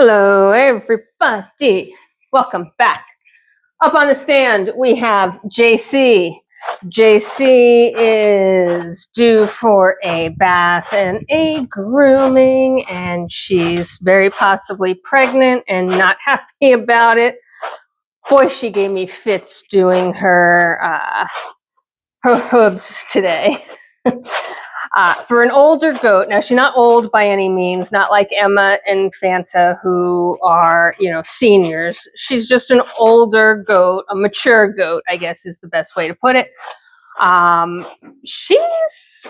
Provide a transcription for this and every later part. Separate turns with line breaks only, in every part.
Hello, everybody. Welcome back. Up on the stand, we have Jacey. Jacey is due for a bath and a grooming, and she's very possibly pregnant and not happy about it. Boy, she gave me fits doing her hooves today. For an older goat, now she's not old by any means, not like Emma and Fanta who are, seniors. She's just an older goat, a mature goat, I guess is the best way to put it. She's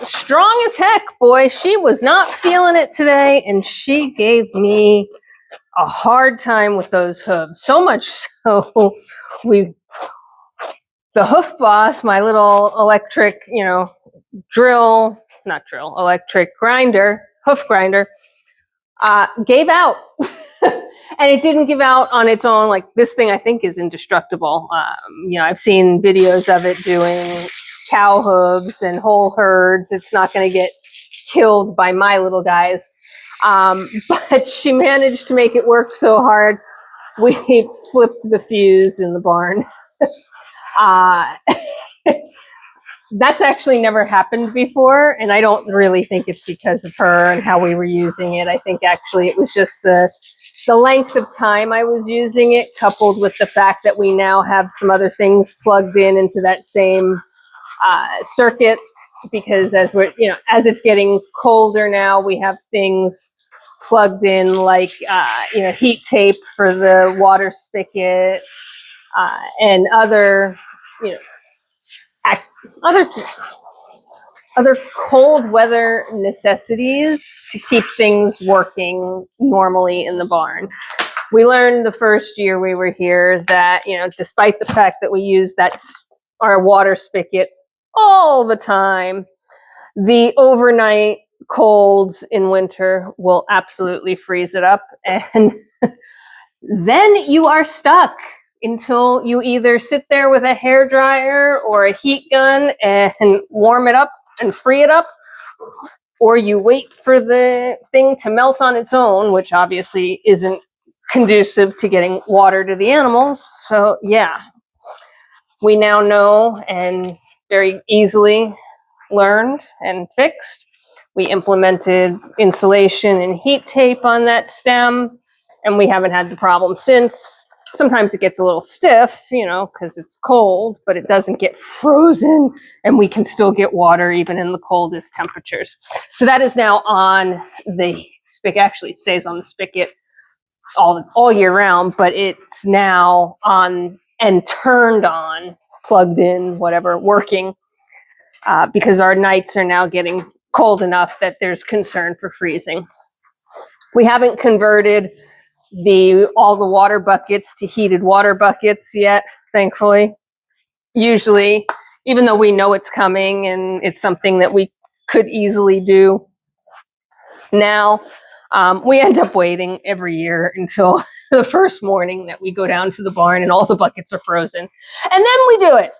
strong as heck, boy. She was not feeling it today, and she gave me a hard time with those hooves. So much so, the hoof boss, my little electric, electric grinder, hoof grinder, gave out. And it didn't give out on its own. Like, this thing I think is indestructible. I've seen videos of it doing cow hooves and whole herds. It's not going to get killed by my little guys. But she managed to make it work so hard. We flipped the fuse in the barn. That's actually never happened before, and I don't really think it's because of her and how we were using it. I think actually it was just the length of time I was using it, coupled with the fact that we now have some other things plugged into that same circuit, because as it's getting colder now, we have things plugged in like heat tape for the water spigot and other other cold weather necessities to keep things working normally in the barn. We learned the first year we were here that, despite the fact that we use our water spigot all the time, the overnight colds in winter will absolutely freeze it up. And then you are stuck until you either sit there with a hair dryer or a heat gun and warm it up and free it up, or you wait for the thing to melt on its own, which obviously isn't conducive to getting water to the animals. So yeah, we now know and very easily learned and fixed. We implemented insulation and heat tape on that stem, and we haven't had the problem since. Sometimes it gets a little stiff, because it's cold, but it doesn't get frozen, and we can still get water even in the coldest temperatures. So that is now on the spigot. Actually, it stays on the spigot all year round, but it's now on and turned on, plugged in, whatever, working, because our nights are now getting cold enough that there's concern for freezing. We haven't converted all the water buckets to heated water buckets yet, thankfully. Usually, even though we know it's coming and it's something that we could easily do now, we end up waiting every year until the first morning that we go down to the barn and all the buckets are frozen, and then we do it.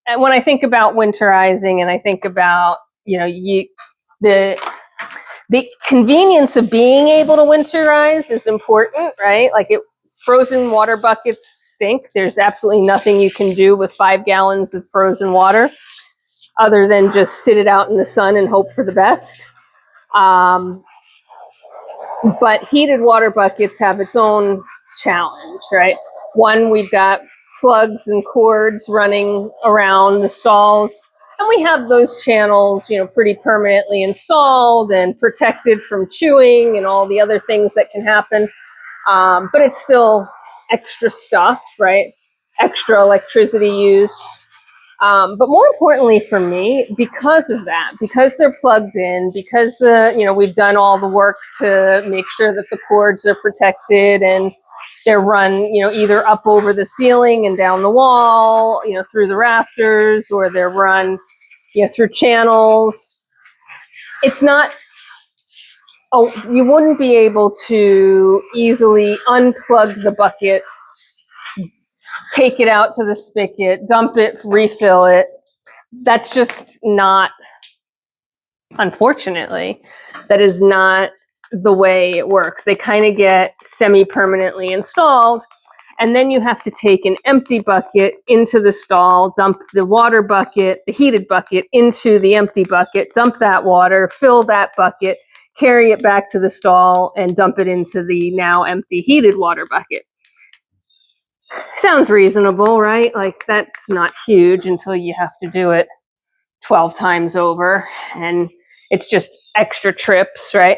And when I think about winterizing, and I think about the convenience of being able to winterize is important, right? Like, frozen water buckets stink. There's absolutely nothing you can do with 5 gallons of frozen water other than just sit it out in the sun and hope for the best. But heated water buckets have its own challenge, right? One, we've got plugs and cords running around the stalls, and we have those channels, pretty permanently installed and protected from chewing and all the other things that can happen. But it's still extra stuff, right? Extra electricity use. But more importantly for me, because of that, because they're plugged in, because, we've done all the work to make sure that the cords are protected and they're run, either up over the ceiling and down the wall, through the rafters, or they're run, through channels. It's not, you wouldn't be able to easily unplug the bucket, take it out to the spigot, dump it, refill it. That's just not unfortunately, that is not the way it works. They kind of get semi-permanently installed, and then you have to take an empty bucket into the stall, dump the water bucket, the heated bucket, into the empty bucket, dump that water, fill that bucket, carry it back to the stall, and dump it into the now empty heated water bucket. Sounds reasonable, right? Like, that's not huge until you have to do it 12 times over, and it's just extra trips, right?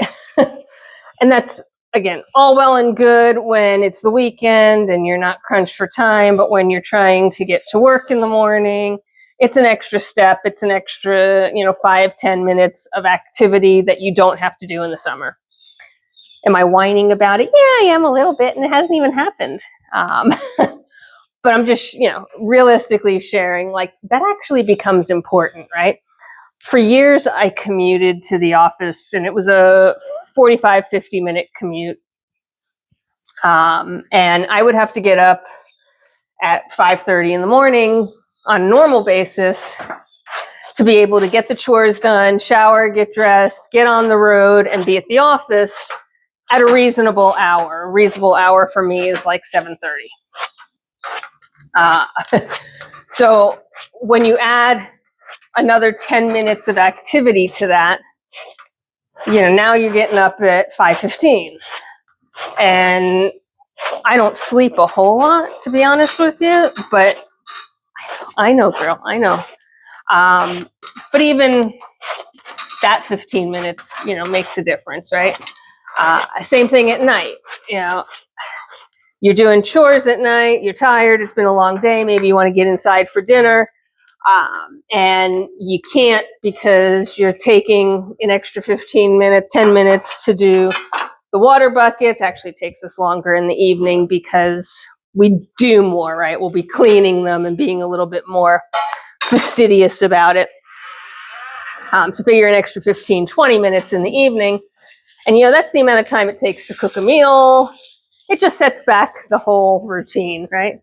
And that's, again, all well and good when it's the weekend and you're not crunched for time, but when you're trying to get to work in the morning, it's an extra step. It's an extra, 5-10 minutes of activity that you don't have to do in the summer. Am I whining about it? Yeah, I am a little bit, and it hasn't even happened. But I'm just, realistically sharing, like, that actually becomes important, right? For years, I commuted to the office, and it was a 45, 50-minute commute. And I would have to get up at 5:30 in the morning on a normal basis to be able to get the chores done, shower, get dressed, get on the road, and be at the office at a reasonable hour. A reasonable hour for me is like 7:30. So when you add another 10 minutes of activity to that, now you're getting up at 5:15. And I don't sleep a whole lot, to be honest with you, but I know, girl, I know. But even that 15 minutes, makes a difference, right? Same thing at night. You're doing chores at night, you're tired, it's been a long day, maybe you want to get inside for dinner, and you can't because you're taking an extra 15 minutes, 10 minutes to do the water buckets. Actually takes us longer in the evening because we do more, right? We'll be cleaning them and being a little bit more fastidious about it. So figure an extra 15, 20 minutes in the evening. And, that's the amount of time it takes to cook a meal. It just sets back the whole routine, right?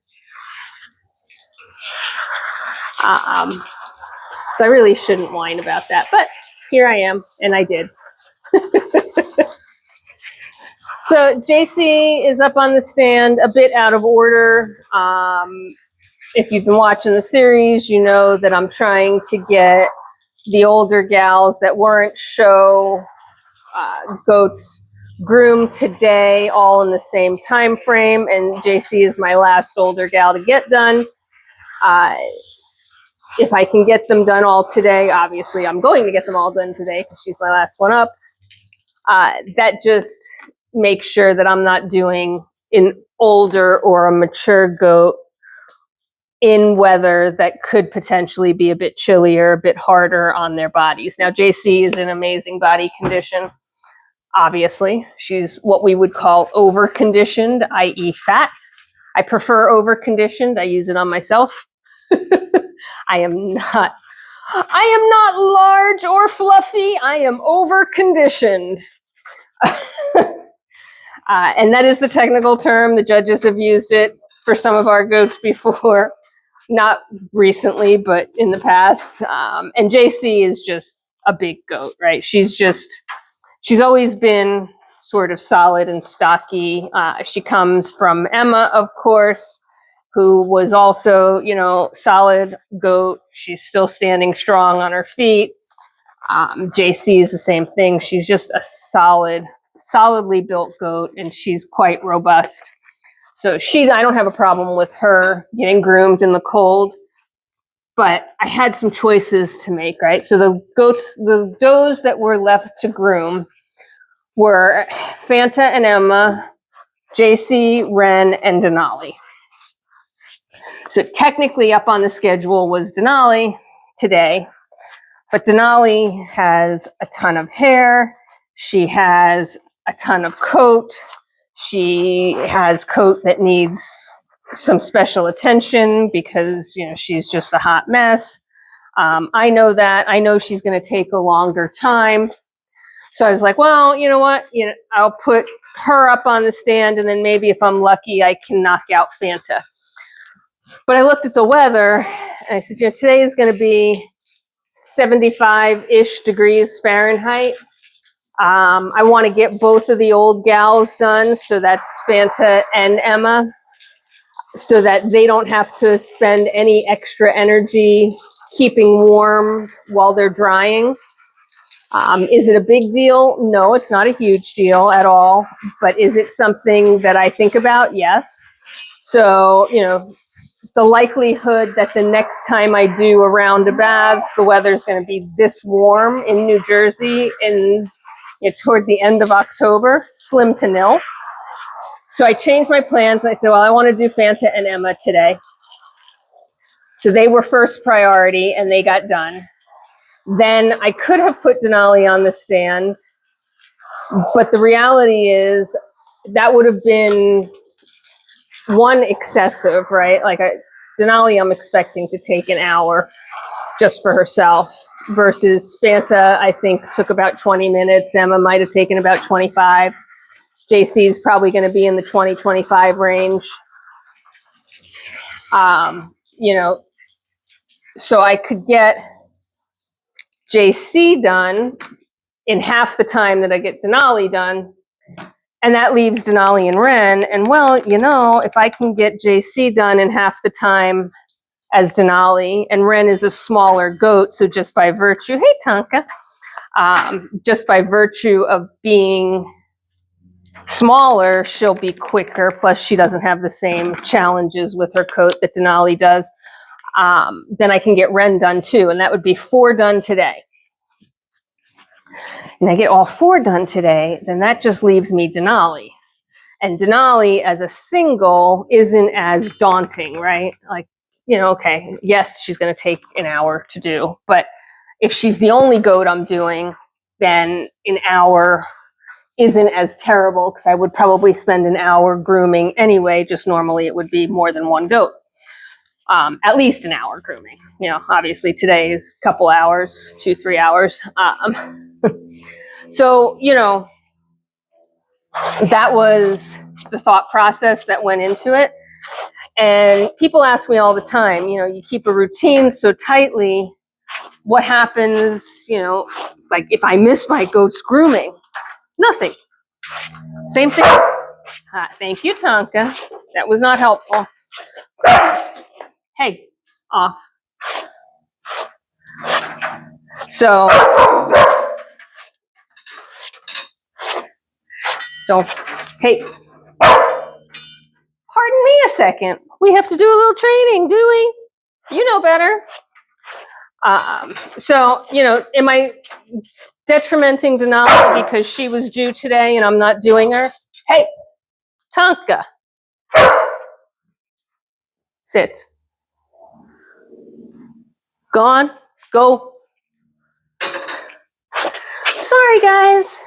So I really shouldn't whine about that, but here I am, and I did. So Jacey is up on the stand, a bit out of order. If you've been watching the series, you know that I'm trying to get the older gals that weren't show goats groomed today, all in the same time frame, and Jacey is my last older gal to get done. If I can get them done all today, obviously I'm going to get them all done today because she's my last one up. That just makes sure that I'm not doing an older or a mature goat in weather that could potentially be a bit chillier, a bit harder on their bodies. Now, Jacey is in amazing body condition. Obviously, she's what we would call over-conditioned, i.e. fat. I prefer over-conditioned. I use it on myself. I am not large or fluffy. I am over-conditioned. And that is the technical term. The judges have used it for some of our goats before, not recently, but in the past. And Jacey is just a big goat, right? She's always been sort of solid and stocky. She comes from Emma, of course, who was also, solid goat. She's still standing strong on her feet. Jacey is the same thing. She's just a solidly built goat, and she's quite robust. So I don't have a problem with her getting groomed in the cold, but I had some choices to make, right? So the does that were left to groom were Fanta and Emma, Jacey, Ren, and Denali. So technically up on the schedule was Denali today, but Denali has a ton of hair. She has a ton of coat. She has coat that needs some special attention because, she's just a hot mess. I know that. I know she's going to take a longer time. So I was like, well, you know what? I'll put her up on the stand, and then maybe if I'm lucky, I can knock out Fanta. But I looked at the weather, and I said, today is going to be 75-ish degrees Fahrenheit. I want to get both of the old gals done, so that's Fanta and Emma, so that they don't have to spend any extra energy keeping warm while they're drying. Is it a big deal? No, it's not a huge deal at all. But is it something that I think about? Yes. So, you know, the likelihood that the next time I do a round of baths, the weather's going to be this warm in New Jersey in toward the end of October, slim to nil. So I changed my plans and I said, well, I want to do Fanta and Emma today. So they were first priority and they got done. Then I could have put Denali on the stand, but the reality is that would have been one excessive, right? Like Denali, I'm expecting to take an hour just for herself, versus Fanta, I think took about 20 minutes. Emma might have taken about 25. Jacey is probably going to be in the 20-25 range. You know, so I could get JC done in half the time that I get Denali done. And that leaves Denali and Ren. And well, you know, if I can get JC done in half the time as Denali, and Ren is a smaller goat, so just by virtue, hey Tonka, just by virtue of being smaller, she'll be quicker. Plus, she doesn't have the same challenges with her coat that Denali does. Then I can get Ren done too, and that would be 4 done today. And I get all 4 done today, then that just leaves me Denali. And Denali as a single isn't as daunting, right? Like, you know, okay, yes, she's going to take an hour to do, but if she's the only goat I'm doing, then an hour isn't as terrible, because I would probably spend an hour grooming anyway. Just normally it would be more than one goat. At least an hour grooming. You know, obviously today is a couple hours, 2-3 hours. So, you know, that was the thought process that went into it. And people ask me all the time, you know, you keep a routine so tightly, what happens, you know, like if I miss my goat's grooming? Nothing. Same thing. Thank you, Tonka. That was not helpful. Hey, off. So, don't, hey, pardon me a second. We have to do a little training, do we? You know better. So, you know, am I detrimenting Denali because she was due today and I'm not doing her? Hey, Tonka. Sit. Go on. Go. Sorry, guys.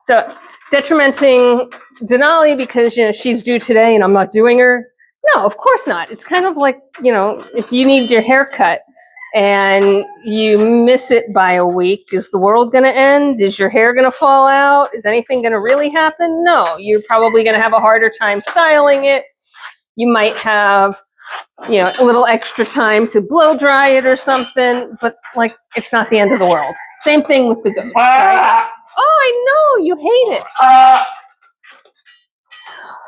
So, detrimenting Denali because, you know, she's due today and I'm not doing her? No, of course not. It's kind of like, you know, if you need your hair cut and you miss it by a week, is the world going to end? Is your hair going to fall out? Is anything going to really happen? No, you're probably going to have a harder time styling it. You might have, you know, a little extra time to blow dry it or something, but like, it's not the end of the world. Same thing with the goats, right? Oh, I know, you hate it.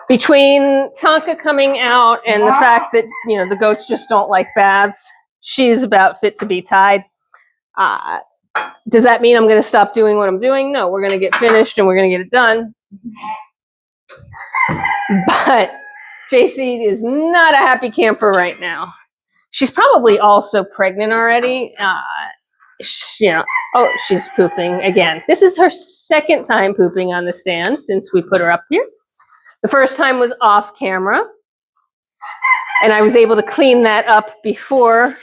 Between Tonka coming out and the fact that, you know, the goats just don't like baths, she's about fit to be tied. Does that mean I'm going to stop doing what I'm doing? No, we're going to get finished and we're going to get it done. But Jacey is not a happy camper right now. She's probably also pregnant already. You know, oh, she's pooping again. This is her second time pooping on the stand since we put her up here. The first time was off camera, and I was able to clean that up before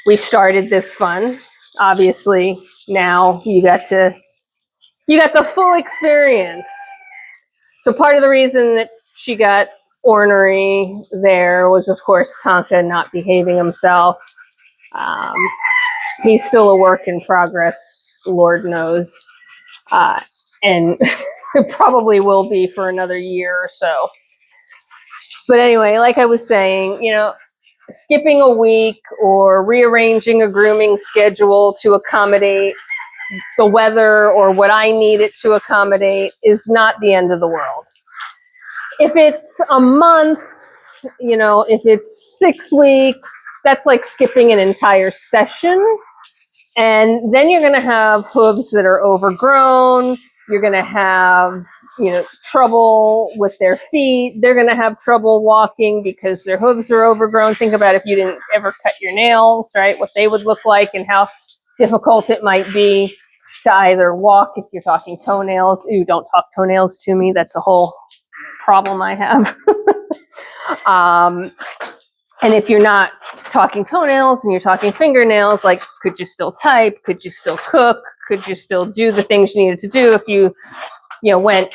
we started this fun. Obviously, now you got the full experience. So part of the reason that she got ornery there was, of course, Tonka not behaving himself. He's still a work in progress, Lord knows, and it probably will be for another year or so. But anyway, like I was saying, you know, skipping a week or rearranging a grooming schedule to accommodate the weather or what I need it to accommodate is not the end of the world. If it's a month, you know, if it's 6 weeks, that's like skipping an entire session. And then you're going to have hooves that are overgrown. You're going to have, you know, trouble with their feet. They're going to have trouble walking because their hooves are overgrown. Think about if you didn't ever cut your nails, right? What they would look like and how difficult it might be to either walk if you're talking toenails. Ooh, don't talk toenails to me. That's a whole problem I have. And if you're not talking toenails and you're talking fingernails, like, could you still type? Could you still cook? Could you still do the things you needed to do if you know, went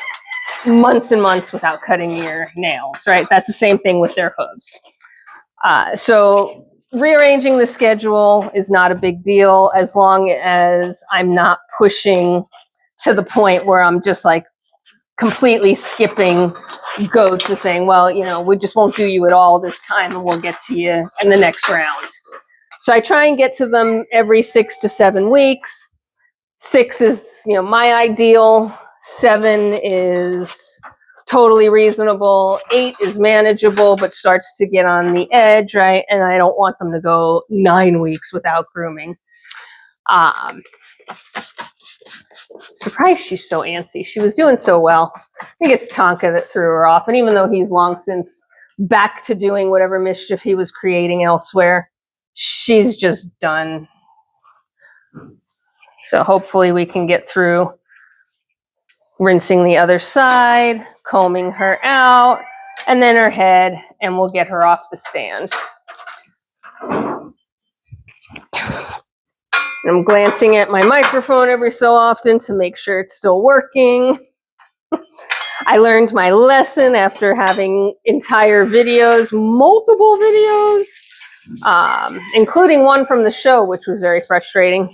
months and months without cutting your nails, right? That's the same thing with their hooves. So rearranging the schedule is not a big deal as long as I'm not pushing to the point where I'm just like completely skipping goats and saying, well, you know, we just won't do you at all this time and we'll get to you in the next round. So I try and get to them every 6 to 7 weeks. 6 is, you know, my ideal. 7 is totally reasonable. 8 is manageable, but starts to get on the edge, right? And I don't want them to go 9 weeks without grooming. Surprised she's so antsy. She was doing so well. I think it's Tonka that threw her off. And even though he's long since back to doing whatever mischief he was creating elsewhere, she's just done. So hopefully we can get through rinsing the other side, combing her out, and then her head, and we'll get her off the stand. I'm glancing at my microphone every so often to make sure it's still working. I learned my lesson after having entire videos, multiple videos, including one from the show, which was very frustrating.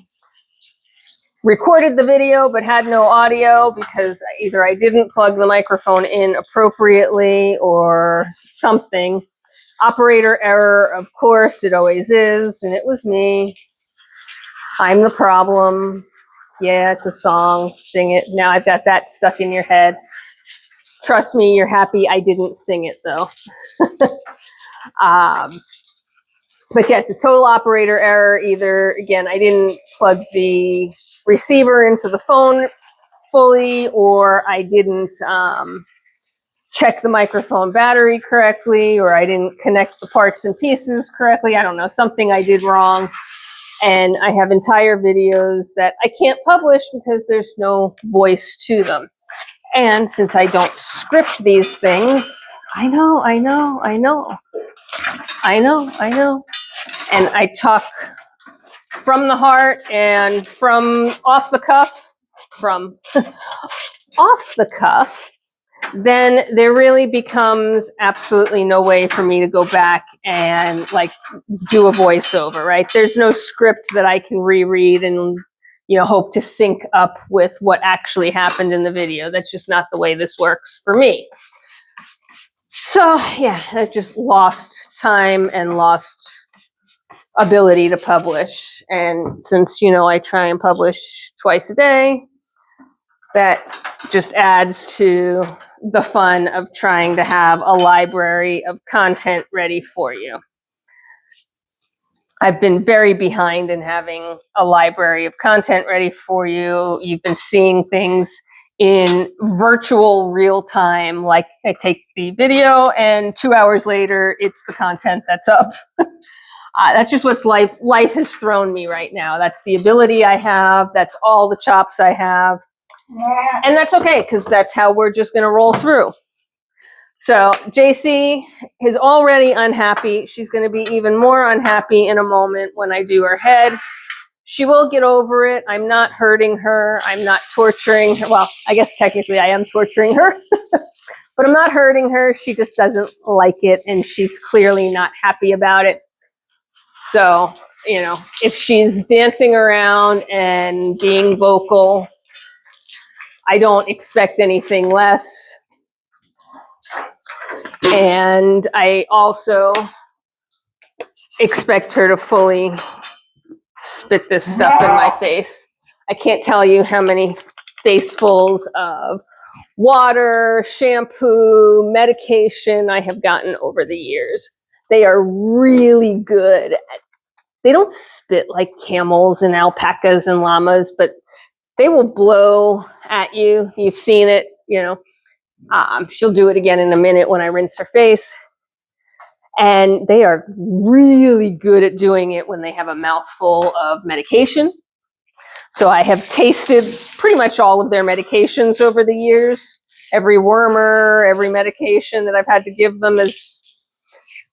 Recorded the video but had no audio because either I didn't plug the microphone in appropriately or something. Operator error, of course, it always is, and it was me. I'm the problem. Yeah, it's a song. Sing it. Now I've got that stuck in your head. Trust me, you're happy I didn't sing it, though. But yes, a total operator error. Either, again, I didn't plug the receiver into the phone fully, or I didn't check the microphone battery correctly, or I didn't connect the parts and pieces correctly. I don't know, something I did wrong. And I have entire videos that I can't publish because there's no voice to them. And since I don't script these things, I know. And I talk from the heart and from off the cuff, then there really becomes absolutely no way for me to go back and like do a voiceover, right? There's no script that I can reread and, you know, hope to sync up with what actually happened in the video. That's just not the way this works for me. So yeah, I just lost time and lost ability to publish. And since, you know, I try and publish twice a day, that just adds to the fun of trying to have a library of content ready for you. I've been very behind in having a library of content ready for you. You've been seeing things in virtual real time, like I take the video and 2 hours later, it's the content that's up. That's just what life has thrown me right now. That's the ability I have. That's all the chops I have. And that's okay, because that's how we're just going to roll through. So Jacey is already unhappy. She's going to be even more unhappy in a moment when I do her head. She will get over it. I'm not hurting her. I'm not torturing her. Well, I guess technically I am torturing her, but I'm not hurting her. She just doesn't like it, and she's clearly not happy about it. So, you know, if she's dancing around and being vocal, I don't expect anything less. And I also expect her to fully spit this stuff in my face. I can't tell you how many facefuls of water, shampoo, medication I have gotten over the years. They are really good. They don't spit like camels and alpacas and llamas, but they will blow at you. You've seen it, you know. She'll do it again in a minute when I rinse her face. And they are really good at doing it when they have a mouthful of medication. So I have tasted pretty much all of their medications over the years. Every wormer, every medication that I've had to give them has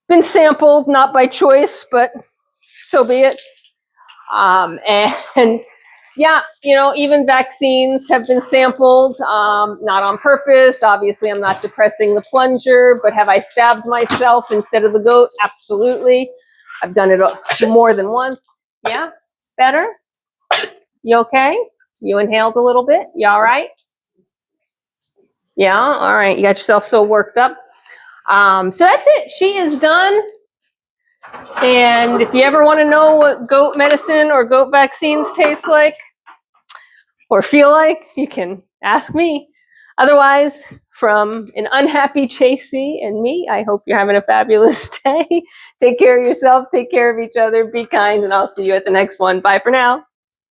been sampled, not by choice, but so be it. And yeah, you know, even vaccines have been sampled, not on purpose. Obviously, I'm not depressing the plunger, but have I stabbed myself instead of the goat? Absolutely. I've done it more than once. Yeah, better? You okay? You inhaled a little bit? You all right? Yeah, all right. You got yourself so worked up. So that's it. She is done. And if you ever want to know what goat medicine or goat vaccines taste like or feel like, you can ask me. Otherwise, from an unhappy Jacey and me, I hope you're having a fabulous day. Take care of yourself, take care of each other, be kind, and I'll see you at the next one. Bye for now.